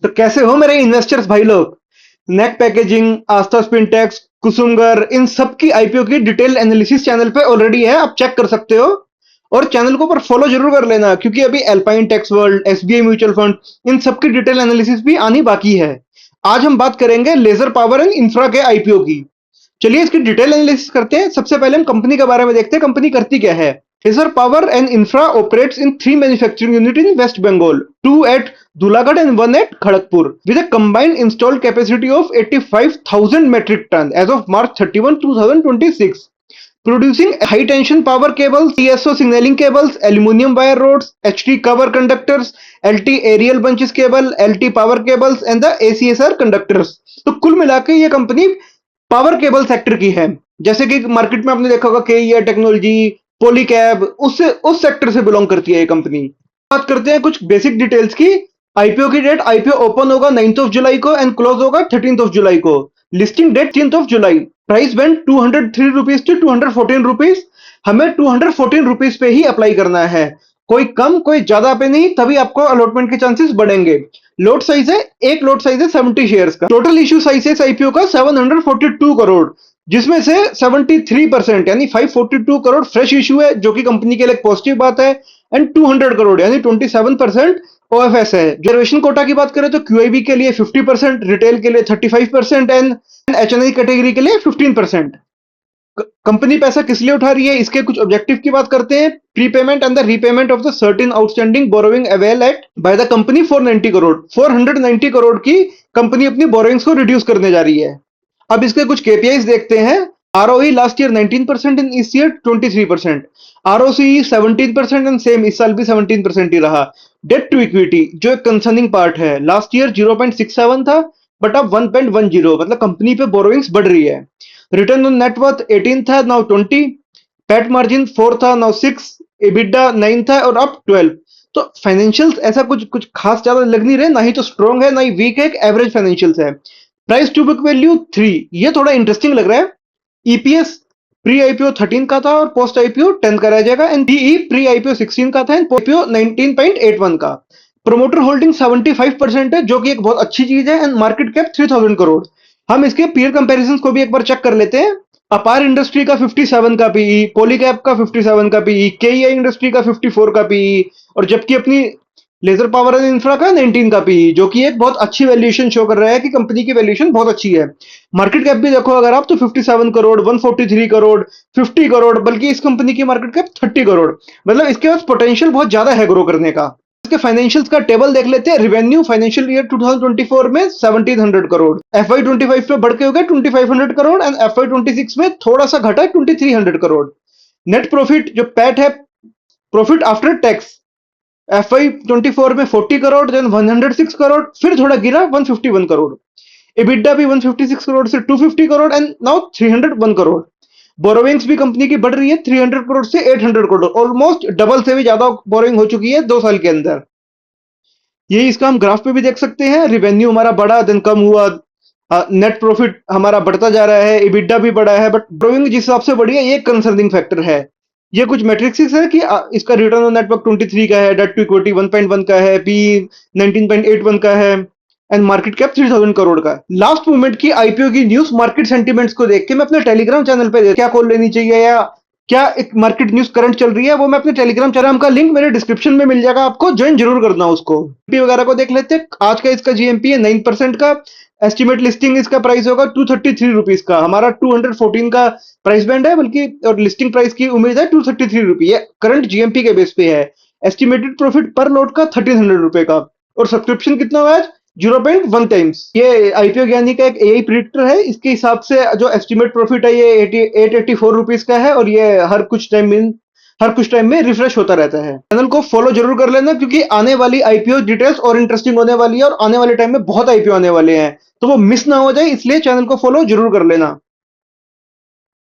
तो कैसे हो मेरे इन्वेस्टर्स भाई लोग। नेक पैकेजिंग, आस्था स्पिनटेक्स, कुसुमगर, इन सब की आईपीओ की डिटेल एनालिसिस चैनल पे ऑलरेडी है, आप चेक कर सकते हो। और चैनल को पर फॉलो जरूर कर लेना, क्योंकि अभी Alpine Tex World, SBI mutual fund, इन सब की डिटेल एनालिसिस भी आनी बाकी है। आज हम बात करेंगे लेजर पावर एंड इंफ्रा के आईपीओ की। चलिए इसकी डिटेल एनालिसिस करते हैं। सबसे पहले हम कंपनी के बारे में देखते हैं, कंपनी करती क्या है। Acer Power and Infra operates in three manufacturing units in West Bengal, two at Dulagad and one at Kharagpur, with a combined installed capacity of 85,000 metric ton as of March 31, 2026. Producing high tension power cables, TSO signaling cables, aluminum wire rods, HT cover conductors, LT aerial bunches cable, LT power cables and the ACSR conductors. तो कुल मिला के ये company power cable sector की है। जैसे कि market में आपने देखा होगा केईआर टेक्नोलॉजी, पॉलीकैब, उससे उस सेक्टर से बिलोंग करती है ये कंपनी। बात करते हैं कुछ बेसिक डिटेल्स की। आईपीओ की डेट, आईपीओ ओपन होगा 9th ऑफ जुलाई को एंड क्लोज होगा 13th ऑफ जुलाई को। Listing date 10th of July. Price band 203 rupees to 214 rupees. हमें 214 रुपीज पे ही अप्लाई करना है, कोई कम कोई ज्यादा पे नहीं, तभी आपको अलॉटमेंट के चांसेस बढ़ेंगे। लोट साइज है, एक लोट साइज है 70 शेयर्स का। टोटल इश्यू साइज है आईपीओ का 742 करोड़, जिसमें से 73% यानी 542 करोड़ फ्रेश इश्यू है, जो कि कंपनी के लिए पॉजिटिव बात है। एंड 200 करोड़ यानी 27% ओएफएस है। रिजर्वेशन कोटा की बात करें तो क्यूआईबी के लिए 50%, रिटेल के लिए 35% एंड एचएनआई कैटेगरी के लिए 15%। कंपनी पैसा किस लिए उठा रही है, इसके कुछ ऑब्जेक्टिव की बात करते हैं। Prepayment and the repayment of the certain outstanding borrowing avail at by the company 490 करोड़। 490 करोड़ की कंपनी अपनी बोरोइंग्स को रिड्यूस करने जा रही है। अब इसके कुछ केपीआईज देखते हैं। आरओई लास्ट ईयर 19% एंड इस ईयर 23%। आरओसी 17% एंड सेम इस साल भी 17% ही रहा। डेट टू इक्विटी जो एक कंसर्निंग पार्ट है, लास्ट ईयर 0.67 था, बट अब 1.10, मतलब कंपनी पे बोरोइंग्स बढ़ रही है। रिटर्न ऑन नेटवर्थ 18 था, नाउ 20। पैट मार्जिन 4 था, नाउ 6। एबिडा 9 था और अब 12। तो फाइनेंशियल्स ऐसा कुछ कुछ खास ज्यादा लग नहीं रहे, ना ही तो स्ट्रॉन्ग है ना ही वीक है, एक एवरेज फाइनेंशियल्स है। प्राइस टू बुक वैल्यू 3, ये थोड़ा इंटरेस्टिंग लग रहा है। ईपीएस प्री आईपीओ 13 का था और पोस्ट आईपीओ 10 का रह जाएगा। एंड पीई प्री आईपीओ 16 का था एंड आईपीओ 19.81 का। प्रोमोटर होल्डिंग 75% है, जो कि एक बहुत अच्छी चीज है। And market cap 3000 crore. हम इसके पीयर कंपैरिजन को भी एक बार चेक कर लेते हैं। अपार इंडस्ट्री का 57 का पीई, पॉलीकैब का 57 का पीई, केईआई इंडस्ट्री का 54 का पीई, और जबकि अपनी लेजर पावर एंड इंफ्रा का 19 का पीई, जो कि एक बहुत अच्छी वैल्यूएशन शो कर रहा है कि कंपनी की वैल्यूएशन बहुत अच्छी है। मार्केट कैप भी देखो अगर आप, तो 57 करोड़, 143 करोड़, 50 करोड़, बल्कि इस कंपनी की मार्केट कैप 30 करोड़। मतलब इसके पास पोटेंशियल बहुत ज्यादा है ग्रो करने का। इसके फाइनेंशियल्स का टेबल देख लेते हैं। रिवेन्यू फाइनेंशियल ईयर 2024 में 1700 करोड़, एफआई 25 में बढ़ के हो गया 2500 करोड़ एंड एफआई 26 में थोड़ा सा घटा 2300 करोड़। नेट प्रॉफिट जो पैट है, प्रॉफिट आफ्टर टैक्स, एफआई 24 में 40 करोड़, देन 106 करोड़, फिर थोड़ा गिरा 151 करोड़। एबिडा भी 156 करोड़ से 250 crore and now 301 crore. Borrowings भी कंपनी की बढ़ रही है 300 करोड़ से 800 करोड़, ऑलमोस्ट डबल से भी ज्यादा बोरोइंग हो चुकी है 2 साल के अंदर। यही इसका हम ग्राफ पे भी देख सकते हैं। रिवेन्यू हमारा बढ़ा देन कम हुआ, नेट प्रॉफिट हमारा बढ़ता जा रहा है, एबिडा भी बढ़ा है, बट बोरोइंग जिस हिसाब से बढ़ी है ये कंसर्निंग फैक्टर है। ये कुछ मैट्रिक्स है कि इसका रिटर्न ऑन नेटवर्क 23 का है, डेट टू इक्विटी 1.1 का है, पी 19.81 का है एंड मार्केट कैप 3000 करोड़ का। लास्ट मोमेंट की आईपीओ की न्यूज मार्केट सेंटीमेंट्स को देख के मैं अपने टेलीग्राम चैनल पे क्या कॉल लेनी चाहिए या क्या एक मार्केट न्यूज करंट चल रही है, वो मैं अपने टेलीग्राम चैनल का लिंक मेरे डिस्क्रिप्शन में मिल जाएगा, आपको ज्वाइन जरूर करना उसको। जीएमपी वगैरह को देख लेते हैं। आज का इसका जीएमपी है 9% का। एस्टिमेट लिस्टिंग इसका प्राइस होगा 233 रुपीज का। हमारा 214 का प्राइस बैंड है, बल्कि और लिस्टिंग प्राइस की उम्मीद है 233 रुपये, करंट जीएमपी के बेस पे है। एस्टिमेटेड प्रॉफिट पर लॉट का 1300 रुपए का, और सब्सक्रिप्शन कितना हुआ है 0.1 टाइम्स। ये आईपीओ ज्ञानी का एक एआई प्रिडिक्टर है, इसके हिसाब से जो एस्टिमेट प्रॉफिट है ये 884 रुपीज का है, और ये हर कुछ टाइम में रिफ्रेश होता रहता है। चैनल को फॉलो जरूर कर लेना, क्योंकि आने वाली आईपीओ डिटेल्स और इंटरेस्टिंग होने वाली है, और आने वाले टाइम में बहुत आईपीओ आने वाले हैं, तो वो मिस ना हो जाए, इसलिए चैनल को फॉलो जरूर कर लेना।